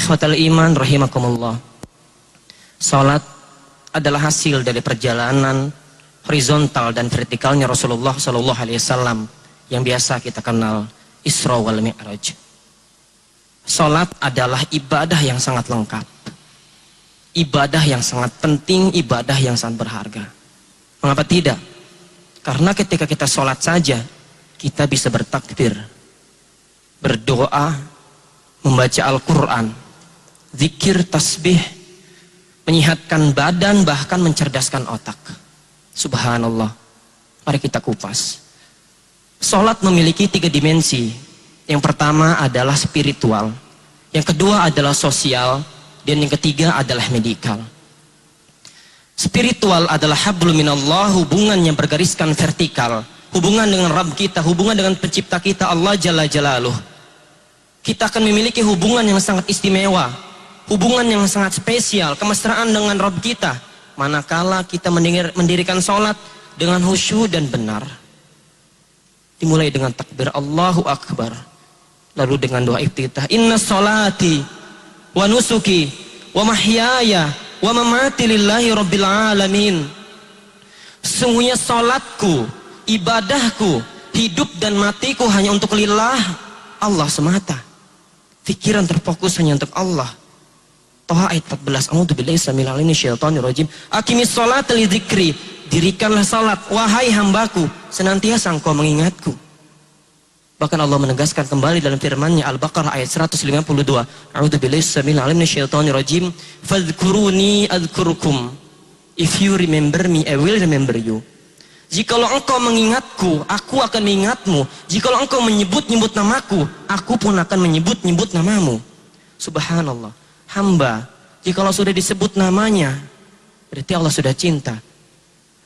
Ikhwatal iman rahimakumullah. Salat adalah hasil dari perjalanan horizontal dan vertikalnya Rasulullah sallallahu alaihi wasallam yang biasa kita kenal Isra wal Mi'raj. Salat adalah ibadah yang sangat lengkap. Ibadah yang sangat penting, ibadah yang sangat berharga. Mengapa tidak? Karena ketika kita salat saja, kita bisa bertakbir, berdoa, membaca Al-Quran, zikir, tasbih, menyehatkan badan, bahkan mencerdaskan otak. Subhanallah. Mari kita kupas. Salat memiliki 3 dimensi. Yang pertama adalah spiritual, yang kedua adalah sosial, dan yang ketiga adalah medikal. Spiritual adalah hablum minallah, hubungan yang bergariskan vertikal, hubungan dengan Rabb kita, hubungan dengan pencipta kita Allah Jalla Jalaluh. Kita akan memiliki hubungan yang sangat istimewa, hubungan yang sangat spesial, kemesraan dengan Rabb kita, manakala kita mendirikan sholat dengan khusyuk dan benar. Dimulai dengan takbir Allahu Akbar, lalu dengan doa iftitah, inna sholati wa nusuki wa mahyaya wa mamati lillahi rabbil alamin. Sungguhnya salatku, ibadahku, hidup dan matiku hanya untuk lillah, Allah semata. Pikiran terfokus hanya untuk Allah. Toha ayat 14. A'udzubillahi samil alim minasyaitonir rajim. Aqimis sholata li dzikri. Dirikanlah salat, wahai hambaku, senantiasa engkau mengingatku. Bahkan Allah menegaskan kembali dalam firman-Nya Al-Baqarah ayat 152. A'udzubillahi samil alim minasyaitonir rajim. Fadhkuruni adzkurkum. If you remember me, I will remember you. Jikalau engkau mengingatku, aku akan mengingatmu. Jikalau engkau menyebut-nyebut namaku, aku pun akan menyebut-nyebut namamu. Subhanallah. Hamba, jikalau sudah disebut namanya, berarti Allah sudah cinta.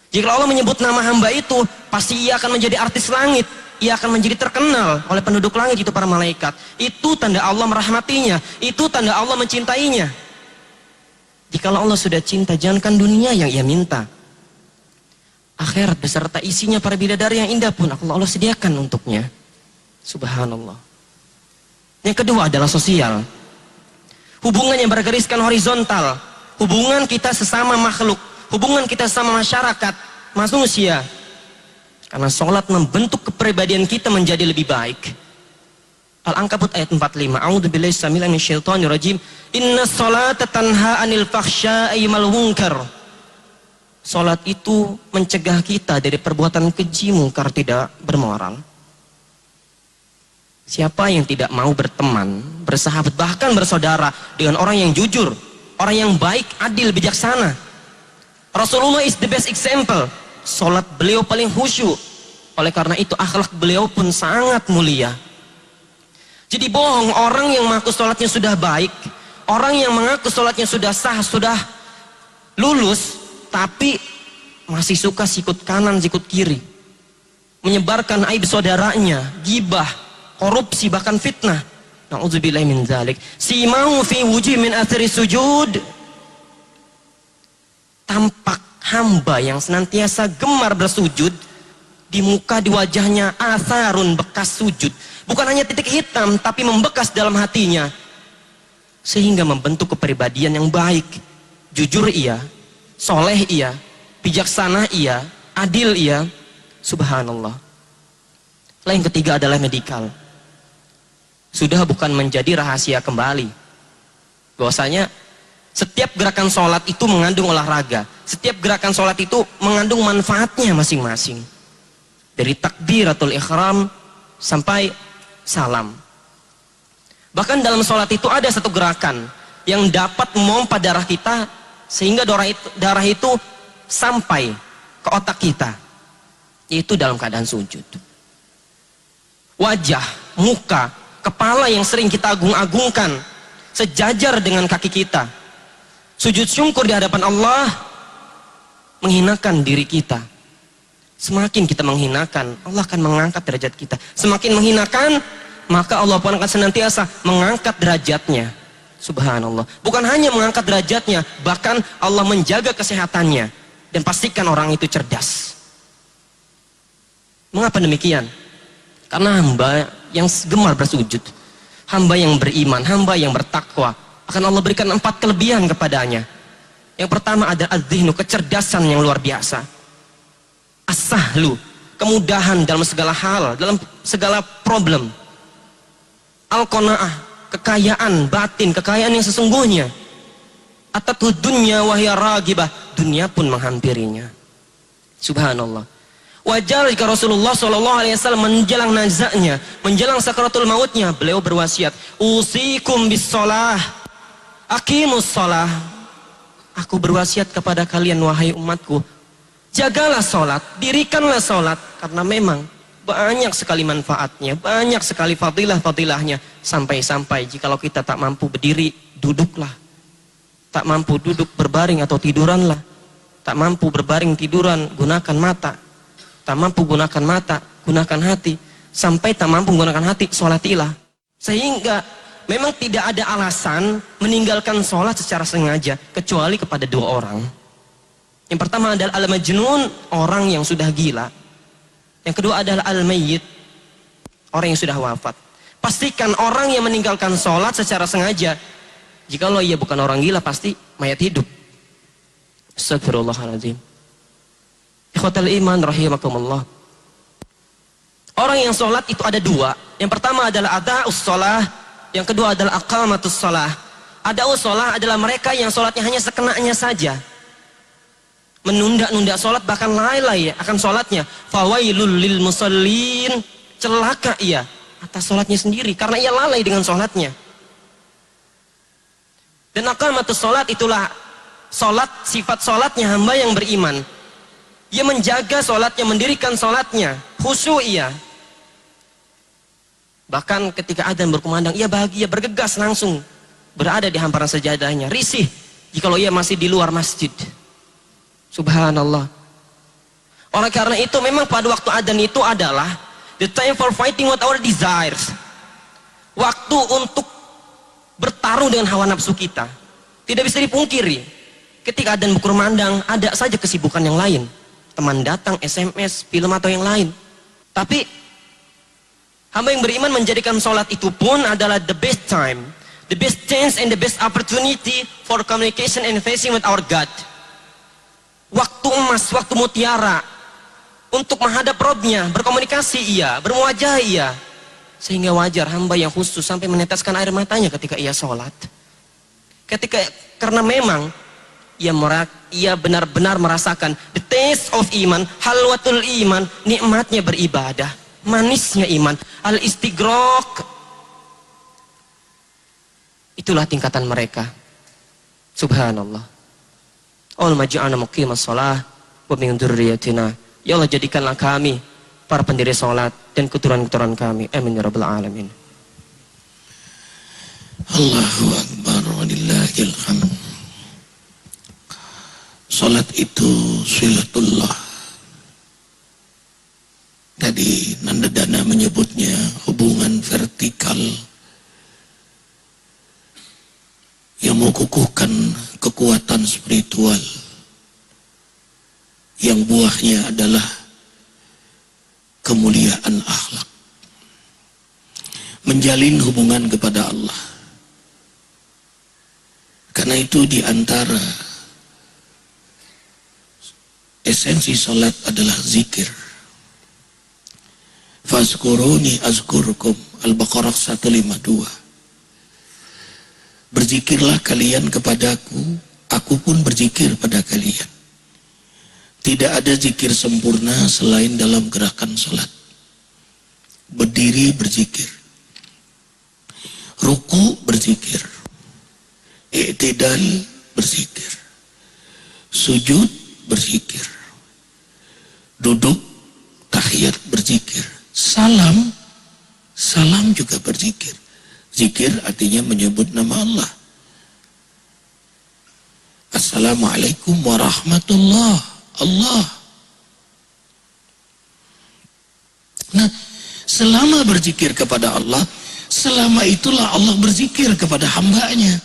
Jika Allah menyebut nama hamba itu, pasti ia akan menjadi artis langit. Ia akan menjadi terkenal oleh penduduk langit, itu para malaikat. Itu tanda Allah merahmatinya. Itu tanda Allah mencintainya. Jikalau Allah sudah cinta, jangankan dunia yang ia minta, akhirat beserta isinya para bidadari yang indah pun Allah sediakan untuknya. Subhanallah. Yang kedua adalah sosial. Hubungan yang bergariskan horizontal, hubungan kita sesama makhluk, hubungan kita sesama masyarakat, manusia. Karena sholat membentuk kepribadian kita menjadi lebih baik. Al-Ankabut ayat 45. A'udzubillahi samil minasyaitonir rajim. Inna sholata tanha 'anil fahsya'i wal munkar. Sholat itu mencegah kita dari perbuatan keji, mungkar, tidak bermoral. Siapa yang tidak mau berteman, bersahabat, bahkan bersaudara dengan orang yang jujur, orang yang baik, adil, bijaksana? Rasulullah is the best example. Sholat beliau paling khusyuk. Oleh karena itu akhlak beliau pun sangat mulia. Jadi bohong orang yang mengaku sholatnya sudah baik, orang yang mengaku sholatnya sudah sah, sudah lulus, tapi masih suka sikut kanan, sikut kiri, menyebarkan aib saudaranya, gibah, korupsi, bahkan fitnah. Na'udzubillahi min dzalik. Simau fi wujuh min athari sujud. Tampak hamba yang senantiasa gemar bersujud, di muka, di wajahnya atharun, bekas sujud. Bukan hanya titik hitam, tapi membekas dalam hatinya, sehingga membentuk kepribadian yang baik. Jujur ia, soleh ia, bijaksana ia, adil ia. Subhanallah. Lalu yang ketiga adalah medikal. Sudah bukan menjadi rahasia kembali bahwasanya setiap gerakan sholat itu mengandung olahraga. Setiap gerakan sholat itu mengandung manfaatnya masing-masing. Dari takbiratul ihram sampai salam. Bahkan dalam sholat itu ada satu gerakan yang dapat memompa darah kita, sehingga darah itu sampai ke otak kita, yaitu dalam keadaan sujud. Wajah, muka, kepala yang sering kita agung-agungkan sejajar dengan kaki kita. Sujud syukur di hadapan Allah menghinakan diri kita. Semakin kita menghinakan, Allah akan mengangkat derajat kita. Semakin menghinakan, maka Allah pun akan senantiasa mengangkat derajatnya. Subhanallah. Bukan hanya mengangkat derajatnya, bahkan Allah menjaga kesehatannya dan pastikan orang itu cerdas. Mengapa demikian? Karena hamba yang gemar bersujud, hamba yang beriman, hamba yang bertakwa, akan Allah berikan 4 kelebihan kepadanya. Yang pertama adalah az-zihnu, kecerdasan yang luar biasa. As-sahlu, kemudahan dalam segala hal, dalam segala problem. Al-qanaah, kekayaan batin, kekayaan yang sesungguhnya. Atatud dunya wa hiya ragibah, dunia pun menghampirinya. Subhanallah. Wajar jika Rasulullah SAW menjelang nazaknya, menjelang sakaratul mautnya, beliau berwasiat, usikum bis shalah, aqimus shalah. Aku berwasiat kepada kalian wahai umatku, jagalah sholat, dirikanlah sholat, karena memang banyak sekali manfaatnya, banyak sekali fadilah-fadilahnya. Sampai-sampai jikalau kita tak mampu berdiri, duduklah. Tak mampu duduk, berbaring atau tiduranlah. Tak mampu berbaring tiduran, gunakan mata. Tak mampu gunakan mata, gunakan hati. Sampai tak mampu gunakan hati, sholatilah. Sehingga memang tidak ada alasan meninggalkan sholat secara sengaja, kecuali kepada 2 orang. Yang pertama adalah al-majnun, orang yang sudah gila. Yang kedua adalah al-mayyit, orang yang sudah wafat. Pastikan orang yang meninggalkan sholat secara sengaja, jikalau ia bukan orang gila, pasti mayat hidup. Astagfirullahaladzim. Ikhwatal iman rahimakumullah. Orang yang sholat itu ada 2. Yang pertama adalah ada'us sholah, yang kedua adalah aqamatus sholah. Ada'us sholah adalah mereka yang sholatnya hanya sekenanya saja, menunda-nunda sholat, bahkan lalai akan sholatnya. Fawailul lil musallin, celaka ia atas sholatnya sendiri karena ia lalai dengan sholatnya. Dan aqamatus sholat itulah sholat, sifat sholatnya hamba yang beriman. Ia menjaga sholatnya, mendirikan sholatnya, khusyuk ia. Bahkan ketika adzan berkumandang, ia bahagia, bergegas langsung berada di hamparan sajadahnya, risih jikalau ia masih di luar masjid. Subhanallah. Oleh karena itu memang pada waktu adzan itu adalah the time for fighting with our desires. Waktu untuk bertarung dengan hawa nafsu kita. Tidak bisa dipungkiri. Ketika adzan berkumandang, ada saja kesibukan yang lain. Teman datang, SMS, film atau yang lain. Tapi hamba yang beriman menjadikan sholat itu pun adalah the best time, the best chance and the best opportunity for communication and facing with our God. Waktu emas, waktu mutiara untuk menghadap Robnya, berkomunikasi ia, bermuajah ia. Sehingga wajar hamba yang khusus sampai meneteskan air matanya ketika ia sholat. Karena memang ia benar-benar merasakan the taste of iman, halwatul iman, nikmatnya beribadah, manisnya iman, al-istighraq. Itulah tingkatan mereka. Subhanallah. Allahumma ja'alna muqimas shalah wa min dzurriyyatina. Ya Allah, jadikanlah kami para pendiri salat dan keturunan-keturunan kami. Amin ya rabbal alamin. Allahu akbar walillahil hamd. Salat itu silatullah. Tadi Nandadana menyebutnya hubungan vertikal yang mengukuhkan kekuatan spiritual, yang buahnya adalah kemuliaan akhlak, menjalin hubungan kepada Allah. Karena itu di antara esensi salat adalah zikir. Fazkuruni azkurkum, Al-Baqarah 152. Berzikirlah kalian kepadaku, aku pun berzikir pada kalian. Tidak ada zikir sempurna selain dalam gerakan salat. Berdiri berzikir, ruku berzikir, i'tidal berzikir, sujud berzikir, duduk tahiyat berzikir, salam juga berzikir. Zikir artinya menyebut nama Allah. Assalamualaikum warahmatullah Allah. Nah, selama berzikir kepada Allah, selama itulah Allah berzikir kepada hambanya.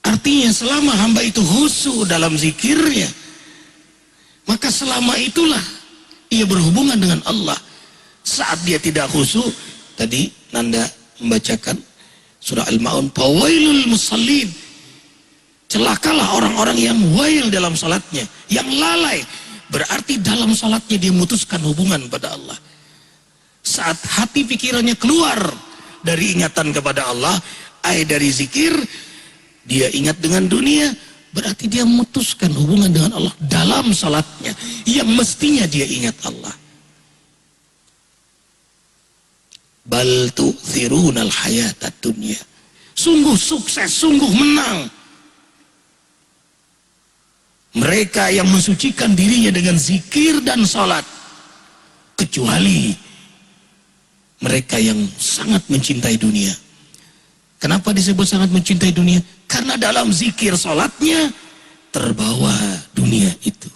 Artinya selama hamba itu khusyuk dalam zikirnya, maka selama itulah ia berhubungan dengan Allah. Saat dia tidak khusyuk, tadi Nanda membacakan Surah Al-Ma'un, fawailul musallin. Celakalah orang-orang yang wail dalam salatnya, yang lalai. Berarti dalam salatnya dia memutuskan hubungan pada Allah. Saat hati pikirannya keluar dari ingatan kepada Allah, dari zikir, dia ingat dengan dunia, berarti dia memutuskan hubungan dengan Allah dalam salatnya, yang mestinya dia ingat Allah. Bal tu'thirunal hayatad dunya. Sungguh sukses, sungguh menang mereka yang mensucikan dirinya dengan zikir dan salat, kecuali mereka yang sangat mencintai dunia. Kenapa disebut sangat mencintai dunia? Karena dalam zikir salatnya terbawa dunia itu.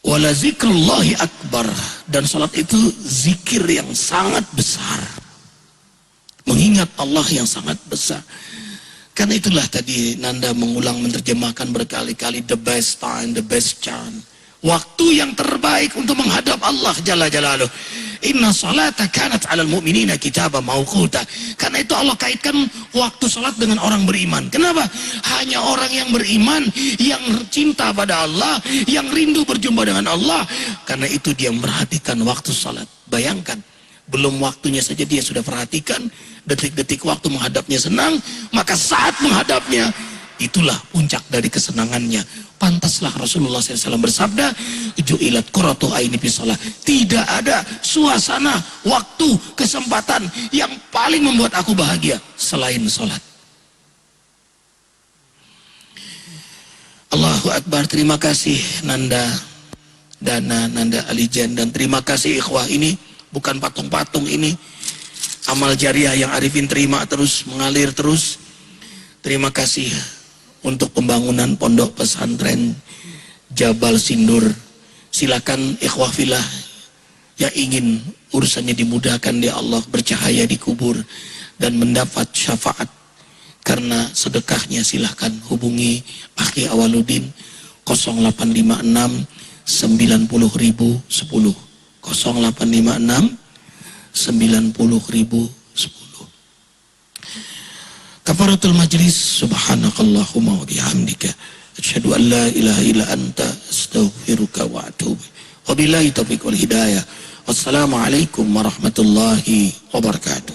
Wala zikrullahi akbar. Dan salat itu zikir yang sangat besar, mengingat Allah yang sangat besar. Karena itulah tadi Nanda mengulang menerjemahkan berkali-kali, the best time, the best chance, waktu yang terbaik untuk menghadap Allah Jalla Jalaluh. Inna salata kanat 'alal mu'minina kitaban mawquta. Karena itu Allah kaitkan waktu salat dengan orang beriman. Kenapa? Hanya orang yang beriman, yang cinta pada Allah, yang rindu berjumpa dengan Allah. Karena itu dia memperhatikan waktu salat. Bayangkan, belum waktunya saja dia sudah perhatikan, detik-detik waktu menghadapnya senang, maka saat menghadapnya itulah puncak dari kesenangannya. Pantaslah Rasulullah SAW bersabda, ju'ilat qurratu aini fi shalah. Tidak ada suasana, waktu, kesempatan yang paling membuat aku bahagia selain salat. Allahu Akbar. Terima kasih Nanda Dana, Nanda Alijan, dan terima kasih ikhwah. Ini bukan patung-patung, ini amal jariah yang Arifin terima terus, mengalir terus. Terima kasih untuk pembangunan pondok pesantren Jabal Sindur. Silakan ikhwah filah yang ingin urusannya dimudahkan di Allah, bercahaya di kubur dan mendapat syafaat karena sedekahnya, silahkan hubungi Akhi Awaludin 0856 90.010 0856 90.010. Kafaratul majlis, subhanakallahumma wa bihamdika asyhadu an la ilaha illa anta astaghfiruka wa atubu. Wabillahi taufiq wal hidayah. Wassalamualaikum warahmatullahi wabarakatuh.